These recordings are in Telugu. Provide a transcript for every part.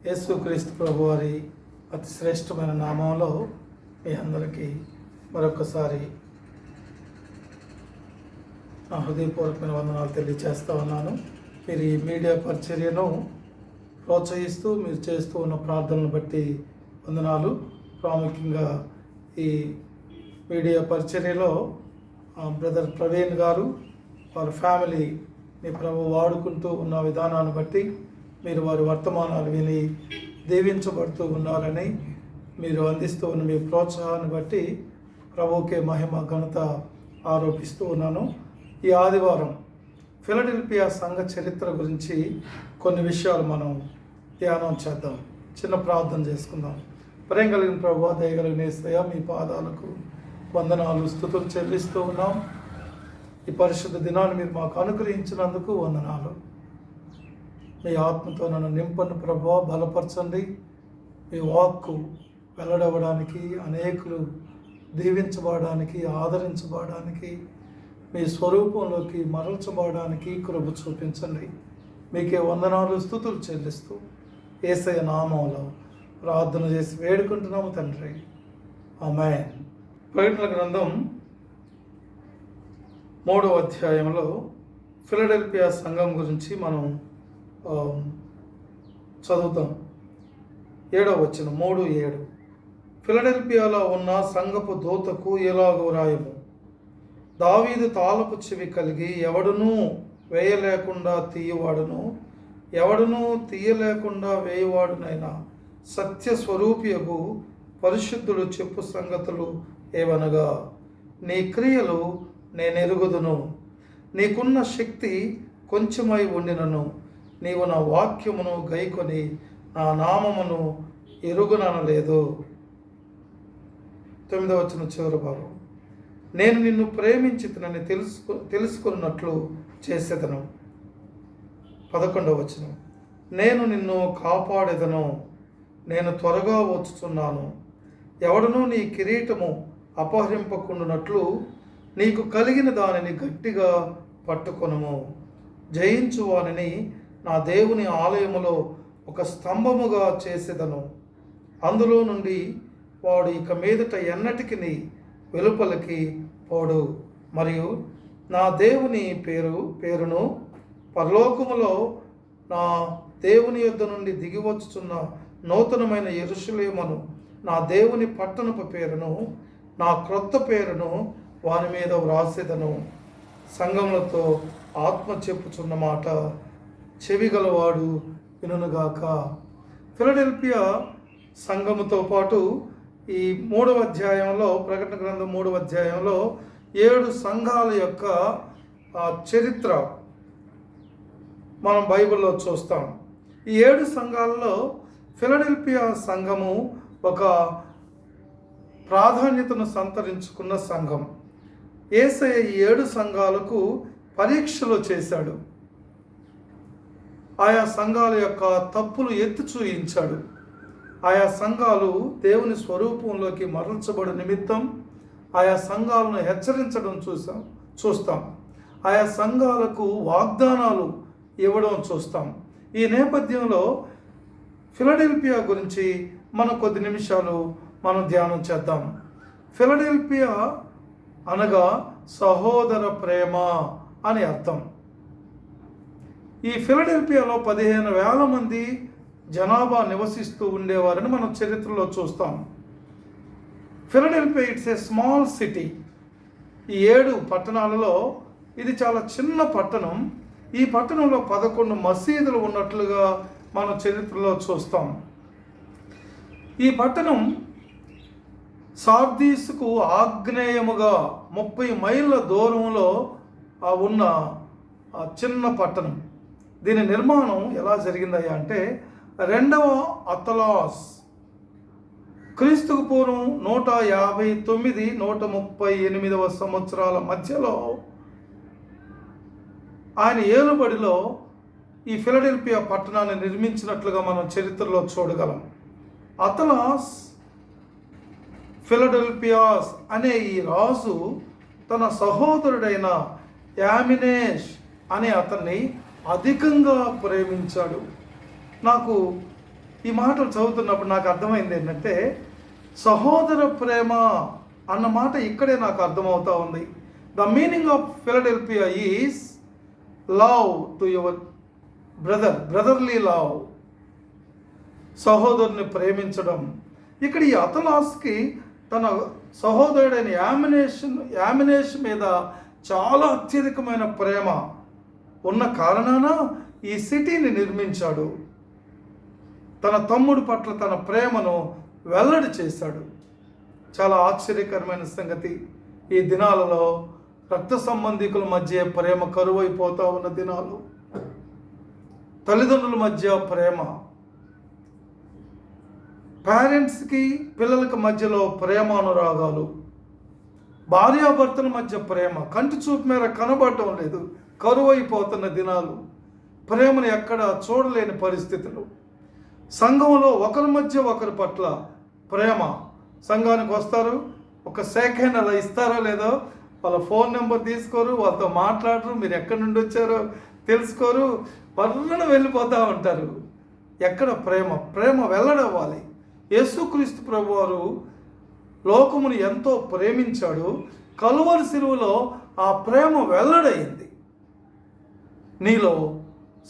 యేసుక్రీస్తు ప్రభువారి అతి శ్రేష్టమైన నామంలో మీ అందరికీ మరొకసారి నా హృదయపూర్వకమైన వందనాలు తెలియజేస్తూ ఉన్నాను. మీరు ఈ మీడియా పరిచర్యను ప్రోత్సహిస్తూ మీరు చేస్తూ ఉన్న ప్రార్థనలు బట్టి వందనాలు. ప్రాముఖ్యంగా ఈ మీడియా పరిచర్యలో బ్రదర్ ప్రవీణ్ గారు వారి ఫ్యామిలీని ప్రభు వాడుకుంటూ ఉన్న విధానాన్ని బట్టి మీరు వారి వర్తమానాలు విని దీవించబడుతూ ఉన్నారని, మీరు అందిస్తూ ఉన్న మీ ప్రోత్సాహాన్ని బట్టి ప్రభువుకే మహిమ ఘనత ఆరోపిస్తూ ఉన్నాను. ఈ ఆదివారం ఫిలడెల్ఫియా సంఘ చరిత్ర గురించి కొన్ని విషయాలు మనం ధ్యానం చేద్దాం. చిన్న ప్రార్థన చేసుకుందాం. ప్రేమ కలిగిన ప్రభువా, దయగలిగిన యేసయ్యా, మీ పాదాలకు వందనాలు స్తుతులు చెల్లిస్తూ ఉన్నాం. ఈ పరిశుద్ధ దినాన్ని మీరు మాకు అనుగ్రహించినందుకు వందనాలు. మీ ఆత్మతో నన్ను నింపండి ప్రభువా, బలపరచండి. మీ వాక్కు వెల్లడవడానికి, అనేకులు దీవించబడడానికి, ఆదరించబడడానికి, మీ స్వరూపంలోకి మరల్చబడడానికి కృప చూపించండి. మీకే వందనాలు స్తుతులు చెల్లిస్తూ యేసయ్య నామంలో ప్రార్థన చేసి వేడుకుంటున్నాము తండ్రి, ఆమేన్. ప్రకటన గ్రంథం 3వ అధ్యాయంలో ఫిలడెల్ఫియా సంఘం గురించి మనం చదువుతాం. 7వ వచనం 3:7. ఫిలడెల్ఫియాలో ఉన్న సంఘపు దూతకు ఎలాగో రాయము, దావీదు తాళపు చెవి కలిగి ఎవడునూ వేయలేకుండా తీయవాడును, ఎవడునూ తీయలేకుండా వేయవాడునైనా సత్యస్వరూపియగు పరిశుద్ధుడు చెప్పు సంగతులు ఏవనగా, నీ క్రియలు నేనెరుగుదును, నీకున్న శక్తి కొంచెమై ఉండినను నీవు నా వాక్యమును గైకొని నా నామమును ఎరుగుననలేదు. 9వ వచనం చివరి భాగం, నేను నిన్ను ప్రేమించితినని తెలుసుకున్నట్లు చేసేదను. 11వ వచనం, నేను నిన్ను కాపాడేదను, నేను త్వరగా వచ్చుచున్నాను, ఎవడనూ నీ కిరీటము అపహరింపకుండునట్లు నీకు కలిగిన దానిని గట్టిగా పట్టుకొనుము, జయించువానిని నా దేవుని ఆలయములో ఒక స్తంభముగా చేసేదను, అందులో నుండి వాడు ఇక మీదట ఎన్నటికి వెలుపలికి పోడు, మరియు నా దేవుని పేరును పరలోకములో నా దేవుని యొద్ద నుండి దిగివచ్చుచున్న నూతనమైన యెరూషలేమును, నా దేవుని పట్టణపు పేరును, నా క్రొత్త పేరును వాని మీద వ్రాసేదను. సంఘములతో ఆత్మ చెప్పుచున్న మాట చెవిగలవాడు వినుగాక. ఫిలడెల్ఫియా సంఘముతో పాటు ఈ 3వ అధ్యాయంలో, ప్రకటన గ్రంథం 3వ అధ్యాయంలో 7 సంఘాల యొక్క చరిత్ర మనం బైబిల్లో చూస్తాం. ఈ 7 సంఘాలలో ఫిలడెల్ఫియా సంఘము ఒక ప్రాధాన్యతను సంతరించుకున్న సంఘం. యేసయ్య ఈ 7 సంఘాలకు పరీక్షలు చేశాడు. ఆయా సంఘాల యొక్క తప్పులు ఎత్తి చూయించాడు. ఆయా సంఘాలు దేవుని స్వరూపంలోకి మరల్చబడి నిమిత్తం ఆయా సంఘాలను హెచ్చరించడం చూస్తాం. ఆయా సంఘాలకు వాగ్దానాలు ఇవ్వడం చూస్తాం. ఈ నేపథ్యంలో ఫిలడెల్ఫియా గురించి మనం కొద్ది నిమిషాలు మనం ధ్యానం చేద్దాం. ఫిలడెల్ఫియా అనగా సహోదర ప్రేమ అని అర్థం. ఈ ఫిలడెల్ఫియాలో 15,000 మంది జనాభా నివసిస్తూ ఉండేవారని మనం చరిత్రలో చూస్తాం. Philadelphia it's a small city. ఈ 7 పట్టణాలలో ఇది చాలా చిన్న పట్టణం. ఈ పట్టణంలో 11 మసీదులు ఉన్నట్లుగా మనం చరిత్రలో చూస్తాం. ఈ పట్టణం సార్దీసుకు ఆగ్నేయముగా 30 మైళ్ళ దూరంలో ఉన్న చిన్న పట్టణం. దీని నిర్మాణం ఎలా జరిగిందయ్యా అంటే, 2వ అతలాస్ క్రీస్తుకు పూర్వం 159 138వ సంవత్సరాల మధ్యలో ఆయన ఏలుబడిలో ఈ ఫిలడెల్ఫియా పట్టణాన్ని నిర్మించినట్లుగా మనం చరిత్రలో చూడగలం. అతలాస్ ఫిలడెల్ఫియాస్ అనే ఈ రాజు తన సహోదరుడైన యామినేష్ అనే అతన్ని అధికంగా ప్రేమించాడు. నాకు ఈ మాటలు చదువుతున్నప్పుడు నాకు అర్థమైంది ఏంటంటే, సహోదర ప్రేమ అన్న మాట ఇక్కడే నాకు అర్థమవుతా ఉంది. The meaning of Philadelphia is love to your brotherly love, సహోదరుని ప్రేమించడం. ఇక్కడ ఈ అతలాస్కి తన సహోదరుడైన యామినేష్ మీద చాలా అత్యధికమైన ప్రేమ ఉన్న కారణాన ఈ సిటీని నిర్మించాడు. తన తమ్ముడి పట్ల తన ప్రేమను వెల్లడి చేశాడు. చాలా ఆశ్చర్యకరమైన సంగతి. ఈ దినాలలో రక్త సంబంధికుల మధ్య ప్రేమ కరువైపోతూ ఉన్న దినాలు. తల్లిదండ్రుల మధ్య ప్రేమ, పేరెంట్స్కి పిల్లలకి మధ్యలో ప్రేమానురాగాలు, భార్యాభర్తల మధ్య ప్రేమ కంటి చూపు మేర కనబడటం లేదు. కరువైపోతున్న దినాలు. ప్రేమను ఎక్కడ చూడలేని పరిస్థితులు. సంఘంలో ఒకరి మధ్య ఒకరి పట్ల ప్రేమ. సంఘానికి వస్తారు, ఒక సెకండ్ అలా ఇస్తారో లేదో, వాళ్ళ ఫోన్ నెంబర్ తీసుకోరు, వాళ్ళతో మాట్లాడరు, మీరు ఎక్కడి నుండి వచ్చారో తెలుసుకోరు, పర్రన వెళ్ళిపోతూ ఉంటారు. ఎక్కడ ప్రేమ? ప్రేమ వెల్లడవ్వాలి. యేసుక్రీస్తు ప్రభువారు లోకమును ఎంతో ప్రేమించాడు. కలువరి శిలువలో ఆ ప్రేమ వెల్లడైంది. నీలో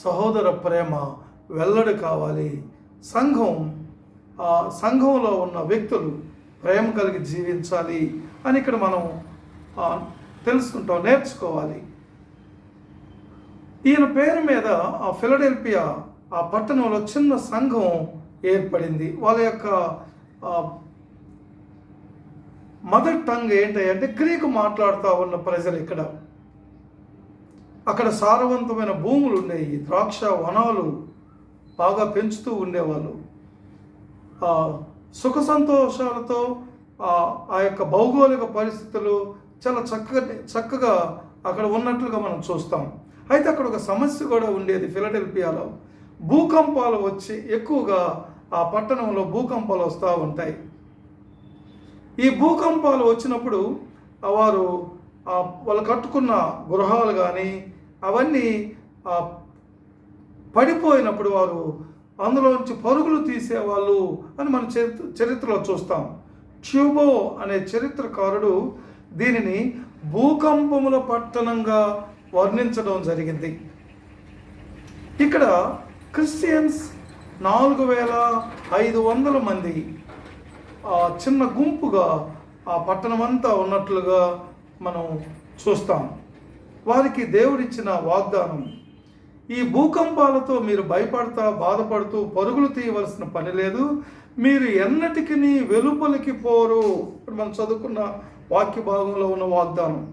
సహోదర ప్రేమ వెల్లడి కావాలి. సంఘంలో ఉన్న వ్యక్తులు ప్రేమ కలిగి జీవించాలి అని ఇక్కడ మనం తెలుసుకుంటాం, నేర్చుకోవాలి. ఈయన పేరు మీద ఆ ఫిలడెల్ఫియా ఆ పట్టణంలో చిన్న సంఘం ఏర్పడింది. వాళ్ళ యొక్క మదర్ టంగ్ ఏంటంటే గ్రీకు మాట్లాడుతూ ఉన్న ప్రజలు. అక్కడ సారవంతమైన భూములు ఉండేవి, ద్రాక్ష వనాలు బాగా పెంచుతూ ఉండేవాళ్ళు. సుఖ సంతోషాలతో ఆ యొక్క భౌగోళిక పరిస్థితులు చాలా చక్కగా అక్కడ ఉన్నట్లుగా మనం చూస్తాం. అయితే అక్కడ ఒక సమస్య కూడా ఉండేది. ఫిలడెల్ఫియాలో భూకంపాలు వచ్చి ఎక్కువగా ఆ పట్టణంలో భూకంపాలు వస్తూ ఉంటాయి. ఈ భూకంపాలు వచ్చినప్పుడు వాళ్ళు కట్టుకున్న గృహాలు కానీ అవన్నీ పడిపోయినప్పుడు వారు అందులోంచి పరుగులు తీసేవాళ్ళు అని మన చరిత్రలో చూస్తాం. ట్యూబో అనే చరిత్రకారుడు దీనిని భూకంపముల పట్టణంగా వర్ణించడం జరిగింది. ఇక్కడ క్రిస్టియన్స్ 4500 మంది చిన్న గుంపుగా ఆ పట్టణమంతా ఉన్నట్లుగా మనం చూస్తాం. వారికి దేవుడిచ్చిన వాగ్దానం, ఈ భూకంపాలతో మీరు బాధపడుతూ పరుగులు తీయవలసిన పని లేదు, మీరు ఎన్నటికి వెలుపలికి పోరు. ఇప్పుడు మనం చదువుకున్న వాక్య భాగంలో ఉన్న వాగ్దానం,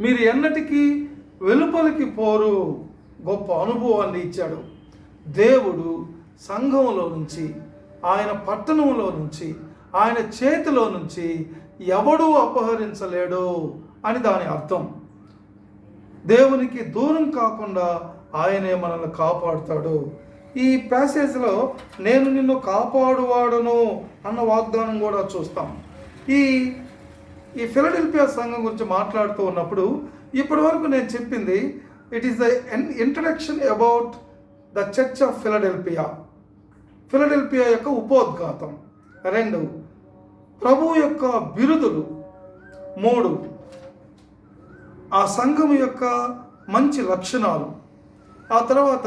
మీరు ఎన్నటికీ వెలుపలికి పోరు. గొప్ప అనుభవాన్ని ఇచ్చాడు దేవుడు. సంఘంలో నుంచి, ఆయన పట్టణంలో నుంచి, ఆయన చేతిలో నుంచి ఎవడూ అపహరించలేడు అని దాని అర్థం. దేవునికి దూరం కాకుండా ఆయనే మనల్ని కాపాడుతాడు. ఈ ప్యాసేజ్లో నేను నిన్ను కాపాడువాడును అన్న వాగ్దానం కూడా చూస్తాం. ఈ ఫిలడెల్ఫియా సంఘం గురించి మాట్లాడుతూ ఉన్నప్పుడు ఇప్పటి వరకు నేను చెప్పింది it is the introduction about the church of Philadelphia. Philadelphia యొక్క ఉపోద్ఘాతం. 2 ప్రభు యొక్క బిరుదులు. 3 ఆ సంఘం యొక్క మంచి లక్షణాలు. ఆ తర్వాత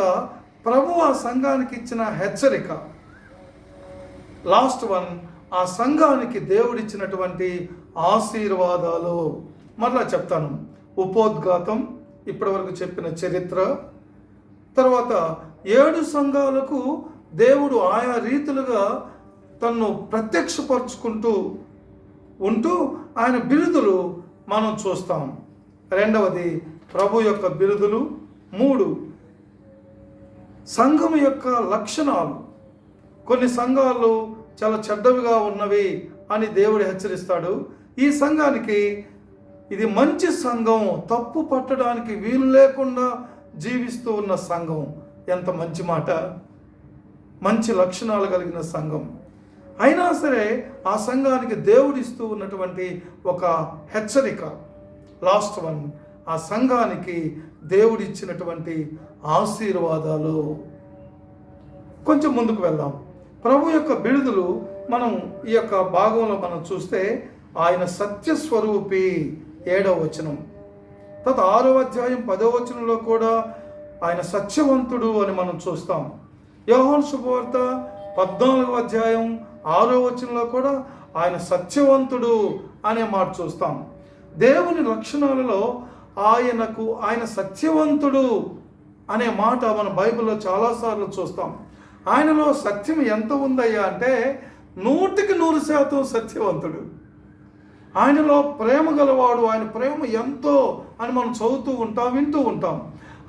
ప్రభు ఆ సంఘానికి ఇచ్చిన హెచ్చరిక. లాస్ట్ 1 ఆ సంఘానికి దేవుడిచ్చినటువంటి ఆశీర్వాదాలు. మరలా చెప్తాను. ఉపోద్ఘాతం, ఇప్పటి వరకు చెప్పిన చరిత్ర. తర్వాత 7 సంఘాలకు దేవుడు ఆయా రీతులుగా తన్ను ప్రత్యక్షపరుచుకుంటూ ఉంటూ ఆయన బిరుదులు మనం చూస్తాం. 2వది ప్రభు యొక్క బిరుదులు. 3 సంఘం యొక్క లక్షణాలు. కొన్ని సంఘాలు చాలా చెడ్డవిగా ఉన్నవి అని దేవుడు హెచ్చరిస్తాడు. ఈ సంఘానికి ఇది మంచి సంఘం, తప్పు పట్టడానికి వీలు లేకుండా జీవిస్తూ ఉన్న సంఘం. ఎంత మంచి మాట! మంచి లక్షణాలు కలిగిన సంఘం. అయినా సరే ఆ సంఘానికి దేవుడిస్తూ ఉన్నటువంటి ఒక హెచ్చరిక. లాస్ట్ 1 ఆ సంఘానికి దేవుడిచ్చినటువంటి ఆశీర్వాదాలు. కొంచెం ముందుకు వెళ్దాం. ప్రభు యొక్క బిడుదలు మనం ఈ యొక్క భాగంలో మనం చూస్తే ఆయన సత్యస్వరూపి 7వ వచనం, తర్వాత 6వ అధ్యాయం 10వ వచనంలో కూడా ఆయన సత్యవంతుడు అని మనం చూస్తాం. యోహాను శుభవార్త 14వ అధ్యాయం 6వ వచనంలో కూడా ఆయన సత్యవంతుడు అనే మాట చూస్తాం. దేవుని లక్షణాలలో ఆయన సత్యవంతుడు అనే మాట మన బైబిల్లో చాలాసార్లు చూస్తాం. ఆయనలో సత్యం ఎంత ఉందయ్యా అంటే 100% సత్యవంతుడు. ఆయనలో ప్రేమ గలవాడు, ఆయన ప్రేమ ఎంతో అని మనం చదువుతూ ఉంటాం, వింటూ ఉంటాం.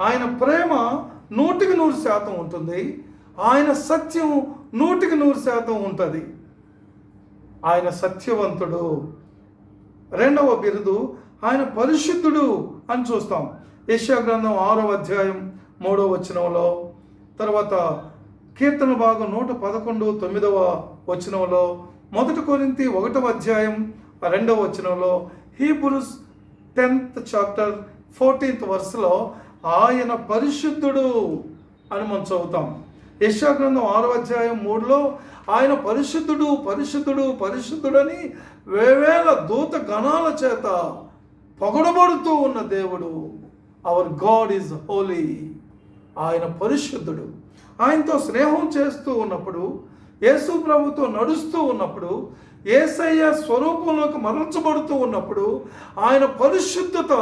ఆయన ప్రేమ 100% ఉంటుంది. ఆయన సత్యం 100% ఉంటుంది. ఆయన సత్యవంతుడు. 2వ బిరుదు ఆయన పరిశుద్ధుడు అని చూస్తాం. యెషయా గ్రంథం 6వ అధ్యాయం 3వ వచనంలో, తర్వాత కీర్తన భాగం 111 9వ వచనంలో, 1 కొరింథీ 1వ అధ్యాయం 2వ వచనంలో, హీబ్రూస్ 10th చాప్టర్ 14th వర్స్లో ఆయన పరిశుద్ధుడు అని మనం చదువుతాం. యెషయా గ్రంథం 6వ అధ్యాయం 3లో ఆయన పరిశుద్ధుడు పరిశుద్ధుడు పరిశుద్ధుడని వేవేల దూత గణాల చేత పొగడబడుతూ ఉన్న దేవుడు. Hour God is Holi. ఆయన పరిశుద్ధుడు. ఆయనతో స్నేహం చేస్తూ ఉన్నప్పుడు, యేసు ప్రభుతో నడుస్తూ ఉన్నప్పుడు, యేసయ్య స్వరూపంలోకి మరల్చబడుతూ ఉన్నప్పుడు, ఆయన పరిశుద్ధత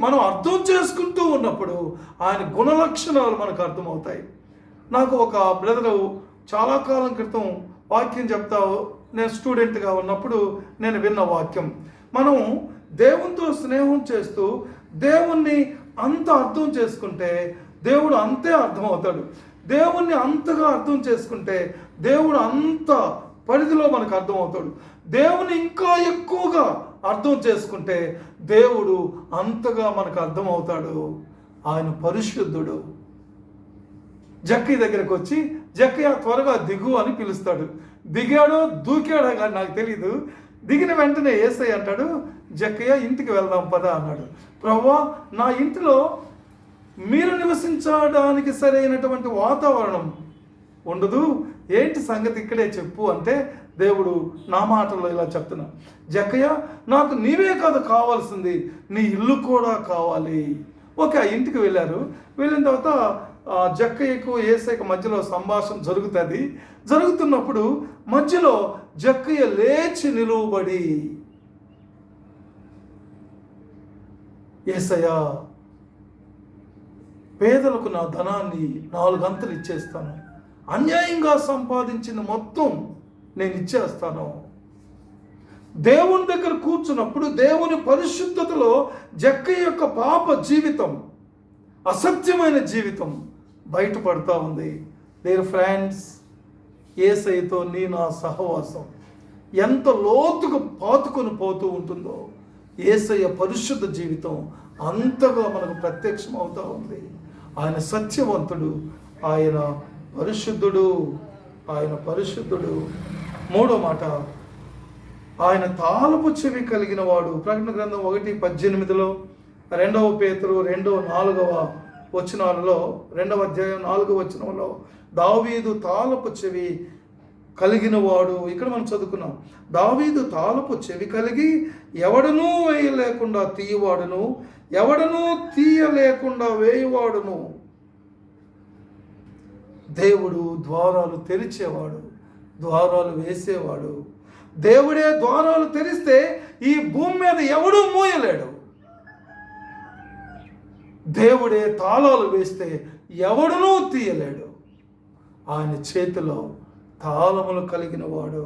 మనం అర్థం చేసుకుంటూ ఉన్నప్పుడు ఆయన గుణలక్షణాలు మనకు అర్థమవుతాయి. నాకు ఒక బ్రదరు చాలా కాలం క్రితం వాక్యం చెప్తావు, నేను స్టూడెంట్గా ఉన్నప్పుడు నేను విన్న వాక్యం, మనం దేవునితో స్నేహం చేస్తూ దేవుణ్ణి అంత అర్థం చేసుకుంటే దేవుడు అంతే అర్థమవుతాడు. దేవుణ్ణి అంతగా అర్థం చేసుకుంటే దేవుడు అంత పరిధిలో మనకు అర్థమవుతాడు. దేవుని ఇంకా ఎక్కువగా అర్థం చేసుకుంటే దేవుడు అంతగా మనకు అర్థమవుతాడు. ఆయన పరిశుద్ధుడు. జక్కయ్య దగ్గరకు వచ్చి, జక్కయ్య త్వరగా దిగు అని పిలుస్తాడు. దిగాడో దూకాడో కానీ నాకు తెలీదు. దిగిన వెంటనే యేసయ్య అంటాడు, జక్కయ్య ఇంటికి వెళ్దాం పద అన్నాడు. ప్రభువా, నా ఇంటిలో మీరు నివసించడానికి సరైనటువంటి వాతావరణం ఉండదు, ఏంటి సంగతి ఇక్కడే చెప్పు అంటే, దేవుడు నా మాటల్లో ఇలా చెప్తున్నా, జక్కయ్య నాకు నీవే కదా కావాల్సింది, నీ ఇల్లు కూడా కావాలి. ఓకే, ఆ ఇంటికి వెళ్ళారు. వెళ్ళిన తర్వాత జక్కయ్యకు యేసయ్యకు మధ్యలో సంభాషణ జరుగుతుంది. జరుగుతున్నప్పుడు మధ్యలో జక్కయ్య లేచి నిలువబడి, యేసయ్య, పేదలకు నా ధనాన్ని 4 అంతలు ఇచ్చేస్తాను, అన్యాయంగా సంపాదించిన మొత్తం నేను ఇచ్చేస్తాను. దేవుని దగ్గర కూర్చున్నప్పుడు దేవుని పరిశుద్ధతలో జక్కయ్య యొక్క పాప జీవితం, అసత్యమైన జీవితం బయటపడతా ఉంది. దేర్ ఫ్రెండ్స్, యేసయ్యతో నా సహవాసం ఎంత లోతుగా పాతుకొని పోతూ ఉంటుందో, యేసయ్య పరిశుద్ధ జీవితం అంతగా మనకు ప్రత్యక్షం అవుతూ ఉంది. ఆయన సత్యవంతుడు, ఆయన పరిశుద్ధుడు, ఆయన పరిశుద్ధుడు. 3వ మాట, ఆయన తాళపు చెవి కలిగిన వాడు. ప్రకటన గ్రంథం 1:18లో, 2 పేతురు 2:4 వచనాలలో, 2వ అధ్యాయం 4వ వచనంలో దావీదు తాళపు చెవి కలిగిన వాడు. ఇక్కడ మనం చదువుకున్నాం, దావీదు తాళపు చెవి కలిగి ఎవడనూ వేయలేకుండా తీయవాడును, ఎవడనూ తీయలేకుండా వేయవాడును. దేవుడు ద్వారాలు తెరిచేవాడు, ద్వారాలు వేసేవాడు. దేవుడే ద్వారాలు తెరిస్తే ఈ భూమి మీద ఎవడూ మూయలేడు. దేవుడే తాళాలు వేస్తే ఎవడునూ తీయలేడు. ఆయన చేతిలో తాళములు కలిగిన వాడు.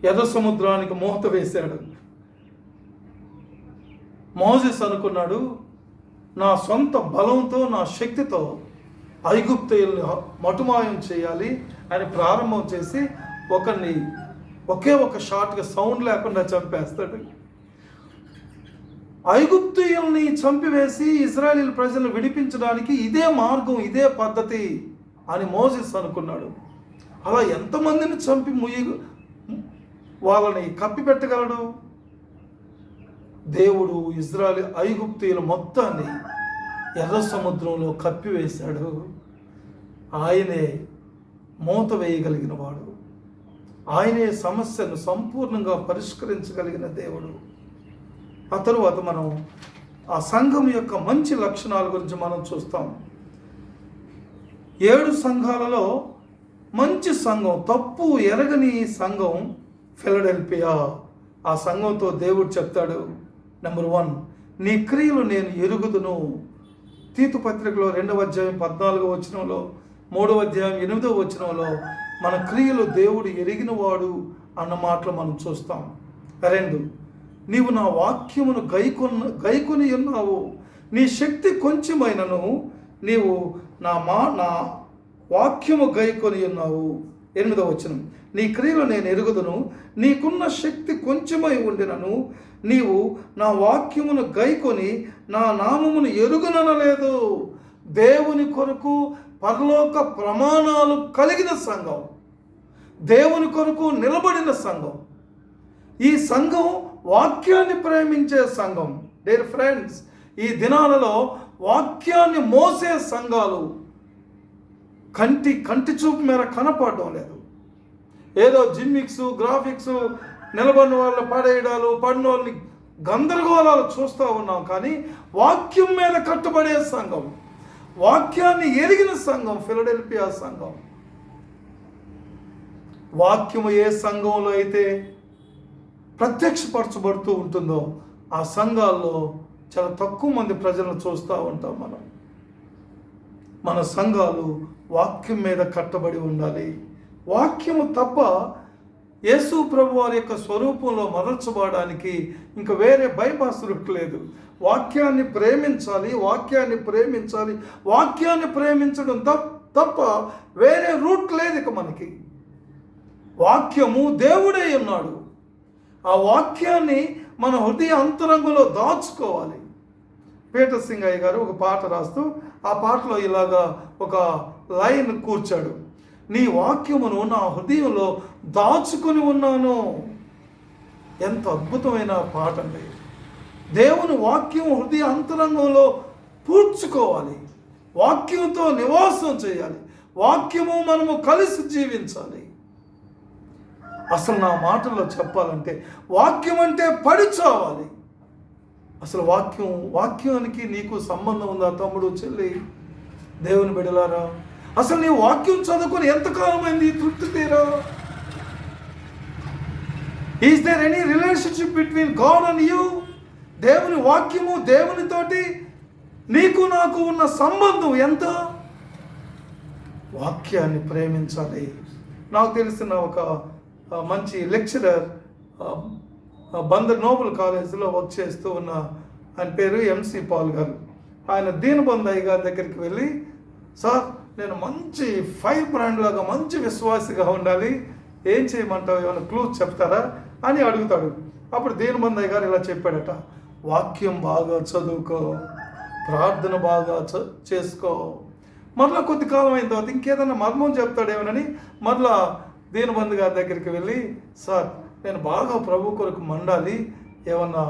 ఎర్ర సముద్రానికి మోత వేశాడు. మోసెస్ అనుకున్నాడు, నా సొంత బలంతో, నా శక్తితో ఐగుప్తీయుల్ని మటుమాయం చేయాలి అని ప్రారంభం చేసి ఒకరిని ఒకే ఒక షాట్గా సౌండ్ లేకుండా చంపేస్తాడు. ఐగుప్తీయుల్ని చంపివేసి ఇశ్రాయేలు ప్రజలను విడిపించడానికి ఇదే మార్గం, ఇదే పద్ధతి అని మోసెస్ అనుకున్నాడు. అలా ఎంతమందిని చంపి వాళ్ళని కప్పిపెట్టగలడు? దేవుడు ఐగుప్తీయుల మొత్తాన్ని ఎర్ర సముద్రంలో కప్పివేశాడు. ఆయనే మూత వేయగలిగిన వాడు, ఆయనే సమస్యను సంపూర్ణంగా పరిష్కరించగలిగిన దేవుడు. ఆ తరువాత మనం ఆ సంఘం యొక్క మంచి లక్షణాల గురించి మనం చూస్తాం. 7 సంఘాలలో మంచి సంఘం, తప్పు ఎరగని సంఘం ఫిలడెల్ఫియా. ఆ సంఘంతో దేవుడు చెప్తాడు, నెంబర్ 1, నీ క్రియలు నేను ఎరుగుదును. తీతు పత్రికలో 2వ అధ్యాయం 14వ వచనంలో, 3వ అధ్యాయం 8వ వచనంలో మన క్రియలు దేవుడు ఎరిగినవాడు అన్న మాటలు మనం చూస్తాం. 2, నీవు నా వాక్యమును గైకొని ఉన్నావు, నీ శక్తి కొంచెమైనను నీవు నా వాక్యము గైకొని ఉన్నావు. 8వ వచనం, నీ క్రియలు నేను ఎరుగుదును, నీకున్న శక్తి కొంచెమై ఉండినను నీవు నా వాక్యమును గైకొని నా నామమును ఎరుగుననలేదు. దేవుని కొరకు పరలోక ప్రమాణాలు కలిగిన సంఘం, దేవుని కొరకు నిలబడిన సంఘం, ఈ సంఘం వాక్యాన్ని ప్రేమించే సంఘం. డియర్ ఫ్రెండ్స్, ఈ దినాలలో వాక్యాన్ని మోసే సంఘాలు కంటి చూపు మేర కనపడడం లేదు. ఏదో జిమ్మిక్స్, గ్రాఫిక్స్, నిలబడిన వాళ్ళని పడేయడాలు, పడిన వాళ్ళని గందరగోళాలు చూస్తూ ఉన్నాం. కానీ వాక్యం మీద కట్టుబడే సంఘం, వాక్యాన్ని ఎరిగిన సంఘం ఫిలడెల్ఫియా సంఘం. వాక్యము ఏ సంఘంలో అయితే ప్రత్యక్షపరచబడుతూ ఉంటుందో ఆ సంఘాల్లో చాలా తక్కువ మంది ప్రజలను చూస్తూ ఉంటాం. మన సంఘాలు వాక్యం మీద కట్టబడి ఉండాలి. వాక్యము తప్ప యేసు ప్రభు వారి యొక్క స్వరూపంలో మరల్చబడడానికి ఇంకా వేరే బైపాస్ రూట్ లేదు. వాక్యాన్ని ప్రేమించాలి, వాక్యాన్ని ప్రేమించాలి, వాక్యాన్ని ప్రేమించడం తప్ప వేరే రూట్ లేదు ఇక మనకి. వాక్యము దేవుడే ఉన్నాడు. ఆ వాక్యాన్ని మన హృదయ అంతరంగంలో దాచుకోవాలి. పీటర్ సింగయ్య గారు ఒక పాట రాస్తూ ఆ పాటలో ఇలాగా ఒక లైన్ కూర్చాడు, నీ వాక్యమును నా హృదయంలో దాచుకొని ఉన్నాను. ఎంత అద్భుతమైన పాట అండి. దేవుని వాక్యం హృదయ అంతరంగంలో పూడ్చుకోవాలి, వాక్యంతో నివాసం చేయాలి, వాక్యము మనము కలిసి జీవించాలి. అసలు నా మాటల్లో చెప్పాలంటే వాక్యం అంటే పడిచావాలి. అసలు వాక్యానికి నీకు సంబంధం ఉందా తమ్ముడు, చెల్లి, దేవుని బిడ్డలారా? అసలు నీ వాక్యం చదువుకొని ఎంతకాలమైంది తృప్తి తీరా? Is there any relationship between God and you? దేవుని వాక్యము, దేవునితోటి నీకు నాకు ఉన్న సంబంధం ఎంత? వాక్యాన్ని ప్రేమించాలి. నాకు తెలిసిన ఒక మంచి లెక్చరర్ బందర్ నోబెల్ కాలేజీలో వర్క్ చేస్తూ ఉన్న ఆయన పేరు ఎంసి పాల్ గారు. ఆయన దీనబంధు అయ్య గారి దగ్గరికి వెళ్ళి, సార్ నేను మంచి ఫైర్ బ్రాండ్ లాగా మంచి విశ్వాసిగా ఉండాలి, ఏం చేయమంటావు, ఏమైనా క్లూస్ చెప్తారా అని అడుగుతాడు. అప్పుడు దీనబంధు అయ్య గారు ఇలా చెప్పాడట, వాక్యం బాగా చదువుకో, ప్రార్థన బాగా చేసుకో. మరలా కొద్ది కాలం అయిన తర్వాత ఇంకేదన్నా మర్మం చెప్తాడేమోనని మరలా దీనబంధు గారి దగ్గరికి వెళ్ళి, సార్ నేను బాగా ప్రభు కొరకు మండాలి, ఏమన్నా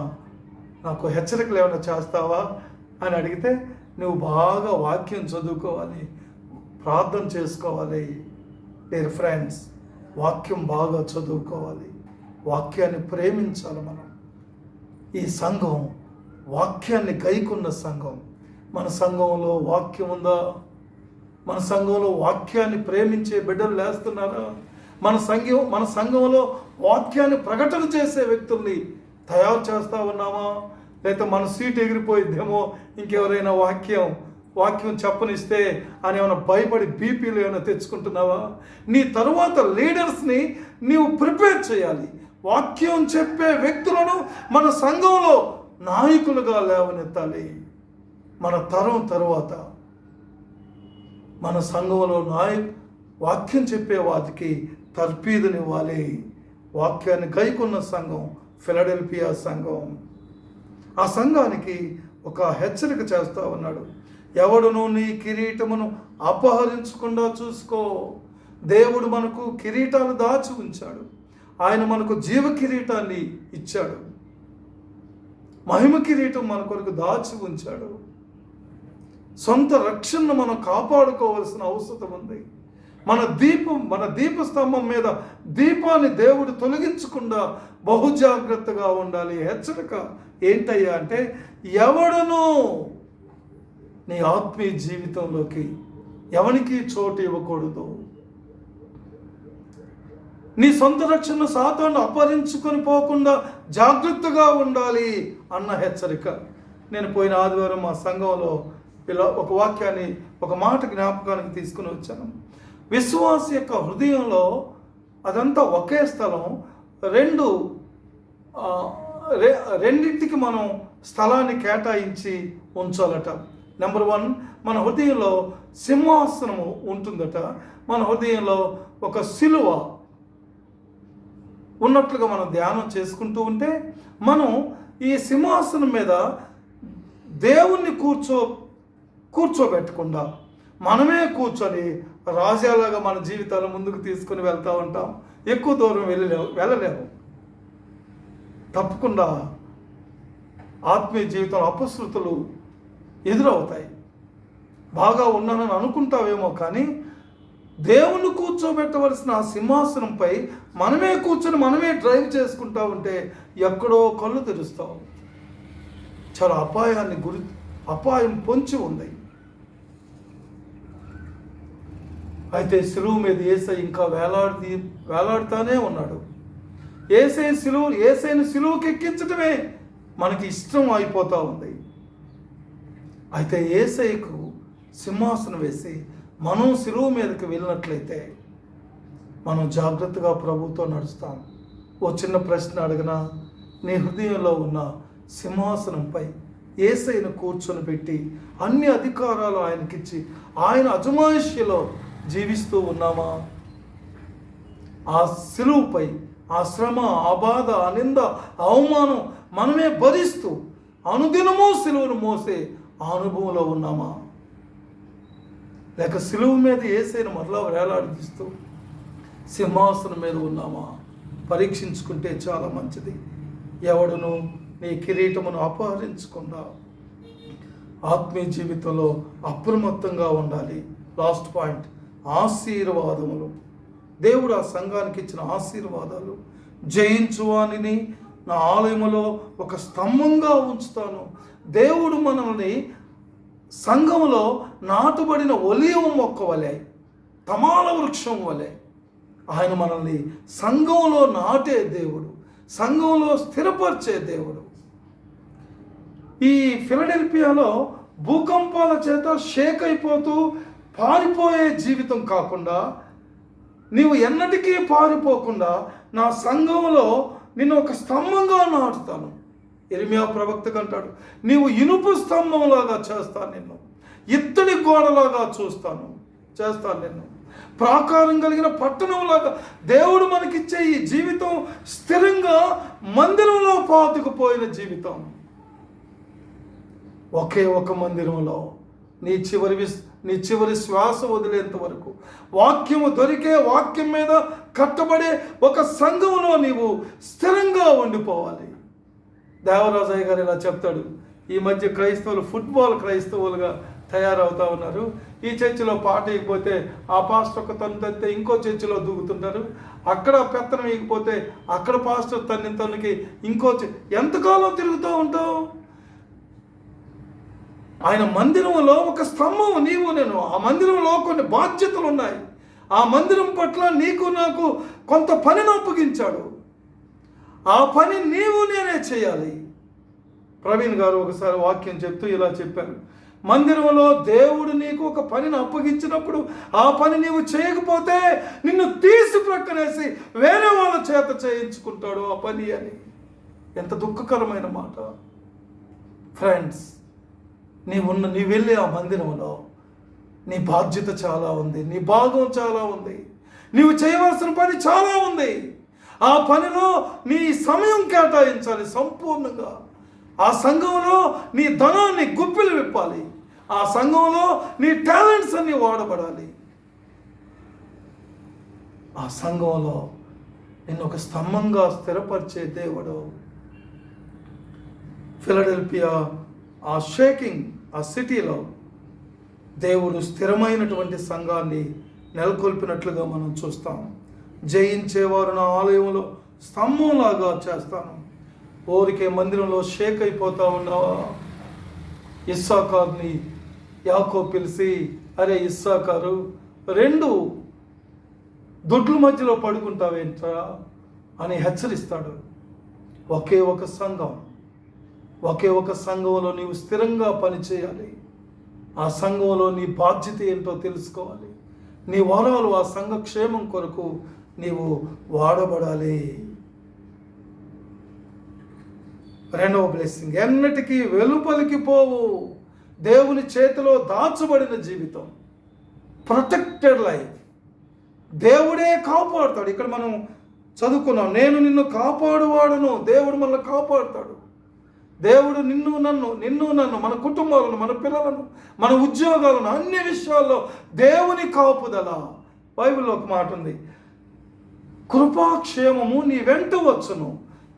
నాకు హెచ్చరికలు ఏమైనా చేస్తావా అని అడిగితే, నువ్వు బాగా వాక్యం చదువుకోవాలి, ప్రార్థన చేసుకోవాలి. డియర్ ఫ్రెండ్స్, వాక్యం బాగా చదువుకోవాలి, వాక్యాన్ని ప్రేమించాలి మనం. ఈ సంఘం వాక్యాన్ని గైకున్న సంఘం. మన సంఘంలో వాక్యం ఉందా? మన సంఘంలో వాక్యాన్ని ప్రేమించే బిడ్డలు లేస్తున్నారా? మన సంఘంలో వాక్యాన్ని ప్రకటన చేసే వ్యక్తుల్ని తయారు చేస్తూ ఉన్నామా? లేకపోతే మన సీట్ ఎగిరిపోయిద్దేమో, ఇంకెవరైనా వాక్యం చెప్పనిస్తే అని ఏమైనా భయపడి బీపీలు ఏమైనా తెచ్చుకుంటున్నావా? నీ తరువాత లీడర్స్ని నీవు ప్రిపేర్ చేయాలి. వాక్యం చెప్పే వ్యక్తులను మన సంఘంలో నాయకులుగా లేవనెత్తాలి. మన తరం తరువాత మన సంఘంలో వాక్యం చెప్పే వాటికి తర్ఫీదునివ్వాలి. వాక్యాన్ని గైకున్న సంఘం ఫిలడెల్ఫియా సంఘం. ఆ సంఘానికి ఒక హెచ్చరిక చేస్తూ ఉన్నాడు, ఎవడును నీ కిరీటమును అపహరించకుండా చూసుకో. దేవుడు మనకు కిరీటాలు దాచి ఉంచాడు. ఆయన మనకు జీవ కిరీటాన్ని ఇచ్చాడు, మహిమ కిరీటం మన కొరకు దాచి ఉంచాడు. సొంత రక్షణను మనం కాపాడుకోవాల్సిన అవసరం ఉంది. మన దీపస్తంభం మీద దీపాన్ని దేవుడు తొలగించకుండా బహుజాగ్రత్తగా ఉండాలి. హెచ్చరిక ఏంటయ్యా అంటే, ఎవడును నీ ఆత్మీయ జీవితంలోకి ఎవనికి చోటు ఇవ్వకూడదు. నీ సొంత రక్షణ సాతాను అపహరించుకొని పోకుండా జాగ్రత్తగా ఉండాలి అన్న హెచ్చరిక. నేను పోయిన ఆదివారం మా సంఘంలో ఇలా ఒక వాక్యాన్ని, ఒక మాట జ్ఞాపకానికి తీసుకుని వచ్చాను. విశ్వాస యొక్క హృదయంలో అదంతా ఒకే స్థలం, రెండింటికి మనం స్థలాన్ని కేటాయించి ఉంచాలట. నెంబర్ 1, మన హృదయంలో సింహాసనము ఉంటుందట. మన హృదయంలో ఒక సిలువ ఉన్నట్లుగా మనం ధ్యానం చేసుకుంటూ ఉంటే, మనం ఈ సింహాసనం మీద దేవుణ్ణి కూర్చోబెట్టకుండా మనమే కూర్చొని రాజాలాగా మన జీవితాలు ముందుకు తీసుకొని వెళ్తూ ఉంటాం. ఎక్కువ దూరం వెళ్ళలేము. తప్పకుండా ఆత్మీయ జీవితంలో అపశృతులు ఎదురవుతాయి. బాగా ఉన్నానని అనుకుంటావేమో, కానీ దేవుణ్ణి కూర్చోబెట్టవలసిన ఆ సింహాసనంపై మనమే కూర్చొని మనమే డ్రైవ్ చేసుకుంటా ఉంటే ఎక్కడో కళ్ళు తెరుస్తాం. చాలా అపాయం పొంచి ఉంది. అయితే సిలువు మీద యేసయ్య ఇంకా వేలాడుతానే ఉన్నాడు. యేసయ్యను సిలువుకి ఎక్కించడమే మనకి ఇష్టం అయిపోతూ ఉంది. అయితే యేసయ్యకు సింహాసనం వేసి మనం సిలువు మీదకి వెళ్ళినట్లయితే మనం జాగ్రత్తగా ప్రభుతో నడుస్తాం. ఓ చిన్న ప్రశ్న అడగనా? నీ హృదయంలో ఉన్న సింహాసనంపై యేసయ్యను కూర్చొని పెట్టి అన్ని అధికారాలు ఆయనకిచ్చి ఆయన అజమాయిష్యలో జీవిస్తూ ఉన్నామా? ఆ సిలువుపై ఆ శ్రమ, ఆ బాధ, ఆ నింద, అవమానం మనమే భరిస్తూ అనుదినము సిలువును మోసే ఆ అనుభవంలో ఉన్నామా? లేక సిలువు మీద యేసయ్యను మరలా వేలాడదీస్తూ సింహాసనం మీద ఉన్నామా? పరీక్షించుకుంటే చాలా మంచిది. ఎవడును నీ కిరీటమును అపహరించకుండా ఆత్మీయ జీవితంలో అప్రమత్తంగా ఉండాలి. లాస్ట్ పాయింట్, ఆశీర్వాదములు. దేవుడు ఆ సంఘానికి ఇచ్చిన ఆశీర్వాదాలు. జయించువానిని నా ఆలయములో ఒక స్తంభంగా ఉంచుతాను. దేవుడు మనల్ని సంఘంలో నాటుబడిన ఒలీవ మొక్క వలె, తమాల వృక్షం వలె ఆయన మనల్ని సంఘంలో నాటే దేవుడు, సంఘంలో స్థిరపరిచే దేవుడు. ఈ ఫిలడెల్ఫియాలో భూకంపాల చేత షేక్ అయిపోతూ పారిపోయే జీవితం కాకుండా, నీవు ఎన్నటికీ పారిపోకుండా నా సంఘంలో నిన్ను ఒక స్తంభంగా నాటుతాను. ఇర్మియా ప్రవక్తకు అంటాడు, నీవు ఇనుప స్తంభంలాగా చేస్తాను, నిన్ను ఇత్తడి గోడలాగా చేస్తాను నిన్ను ప్రాకారం కలిగిన పట్టణంలాగా. దేవుడు మనకిచ్చే ఈ జీవితం స్థిరంగా మందిరంలో పాతుకుపోయిన జీవితం. ఒకే ఒక మందిరంలో నీ చివరి శ్వాస వదిలేంత వరకు వాక్యం మీద కట్టబడే ఒక సంఘంలో నీవు స్థిరంగా ఉండిపోవాలి. దేవరాజయ్య గారు ఇలా చెప్తాడు, ఈ మధ్య క్రైస్తవులు ఫుట్బాల్ క్రైస్తవులుగా తయారవుతూ ఉన్నారు. ఈ చర్చిలో పాట ఇకపోతే ఆ పాస్టర్ ఒక తన్నితే ఇంకో చర్చిలో దూకుతుంటారు. అక్కడ పెత్తనం ఇకపోతే అక్కడ పాస్టర్ తన్నికి ఇంకో ఎంతకాలం తిరుగుతూ ఉంటావు? ఆయన మందిరంలో ఒక స్తంభం నీవు నేను. ఆ మందిరంలో కొన్ని బాధ్యతలు ఉన్నాయి. ఆ మందిరం పట్ల నీకు నాకు కొంత పనిని అప్పగించాడు. ఆ పని నీవు నేనే చేయాలి. ప్రవీణ్ గారు ఒకసారి వాక్యం చెప్తూ ఇలా చెప్పారు, మందిరంలో దేవుడు నీకు ఒక పనిని అప్పగించినప్పుడు ఆ పని నీవు చేయకపోతే నిన్ను తీసి ప్రక్కనేసి వేరే వాళ్ళ చేత చేయించుకుంటాడు ఆ పని అని. ఎంత దుఃఖకరమైన మాట. ఫ్రెండ్స్, నీ వెళ్ళే ఆ మందిరంలో నీ బాధ్యత చాలా ఉంది, నీ భాగం చాలా ఉంది, నీవు చేయవలసిన పని చాలా ఉంది. ఆ పనిలో నీ సమయం కేటాయించాలి సంపూర్ణంగా. ఆ సంఘంలో నీ ధనాన్ని గుప్పిలు విప్పాలి. ఆ సంఘంలో నీ టాలెంట్స్ అన్ని వాడబడాలి. ఆ సంఘంలో నిన్ను ఒక స్తంభంగా స్థిరపరిచే దేవుడు. ఫిలడెల్ఫియా ఆ షేకింగ్, ఆ సిటీలో దేవుడు స్థిరమైనటువంటి సంఘాన్ని నెలకొల్పినట్లుగా మనం చూస్తాం. జయించేవారు నా ఆలయంలో స్తంభంలాగా చేస్తాను. ఊరికే మందిరంలో షేక్ అయిపోతా ఉన్నావా? ఇస్సాకారుని యాకోబు పిలిచి, అరే ఇస్సాకారు, 2 దొడ్ల మధ్యలో పడుకుంటావేంట్రా అని హెచ్చరిస్తాడు. ఒకే ఒక సంఘంలో నీవు స్థిరంగా పనిచేయాలి. ఆ సంఘంలో నీ బాధ్యత ఏంటో తెలుసుకోవాలి. నీ వరాలు ఆ సంఘ క్షేమం కొరకు నీవు వాడబడాలి. 2వ బ్లెస్సింగ్, ఎన్నటికీ వెలుపలికి పోవు. దేవుని చేతిలో దాచబడిన జీవితం, ప్రొటెక్టెడ్ లైఫ్. దేవుడే కాపాడుతాడు. ఇక్కడ మనం చదువుకున్నాం, నేను నిన్ను కాపాడువాడును. దేవుడు మనల్ని కాపాడుతాడు. దేవుడు నిన్ను నన్ను మన కుటుంబాలను, మన పిల్లలను, మన ఉద్యోగాలను, అన్ని విషయాల్లో దేవుని కాపుదల. బైబిల్లో ఒక మాట ఉంది, కృపాక్షేమము నీ వెంట వచ్చును.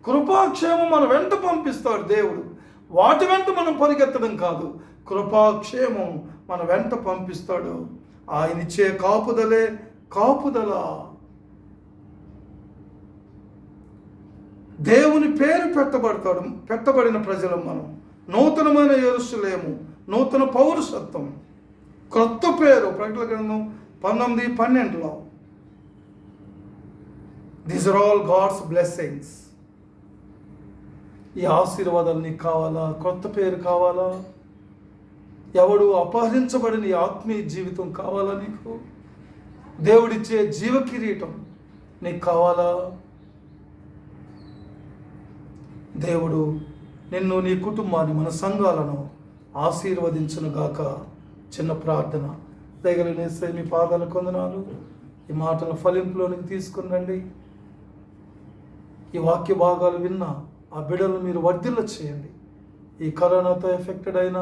కృపాక్షేమం మన వెంట పంపిస్తాడు దేవుడు. వాటి వెంట మనం పరిగెత్తడం కాదు, కృపాక్షేమం మన వెంట పంపిస్తాడు. ఆయన ఇచ్చే కాపుదలే కాపుదల. దేవుని పేరు పెట్టబడిన ప్రజలం మనం. నూతనమైన యెరూషలేము, నూతన పౌరసత్వం, క్రొత్త పేరు. ప్రకటన గ్రంథం 19:12. These are all God's blessings. ఈ ఆశీర్వాదాలు నీకు కావాలా? క్రొత్త పేరు కావాలా? ఎవడు అపహరించబడిన ఈ ఆత్మీయ జీవితం కావాలా నీకు? దేవుడిచ్చే జీవ కిరీటం నీకు కావాలా? దేవుడు నిన్ను, నీ కుటుంబాన్ని, మన సంఘాలను ఆశీర్వదించునుగాక. చిన్న ప్రార్థన. దయగలిగిన మీ పాదాల కొందనాలు. ఈ మాటల ఫలింపులోనికి తీసుకుని రండి. ఈ వాక్య భాగాలు విన్న ఆ బిడ్డలను మీరు వర్ధిల్ల చేయండి. ఈ కరోనాతో ఎఫెక్టెడ్ అయిన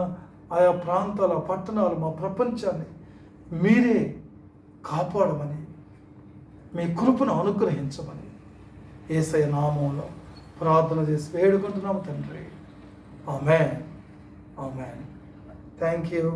ఆయా ప్రాంతాల, పట్టణాలు, మా ప్రపంచాన్ని మీరే కాపాడమని, మీ కృపను అనుగ్రహించమని యేసయ్య నామములో ప్రార్థన చేసి వేడుకుంటున్నాము తండ్రి. ఆమేన్. Thank you.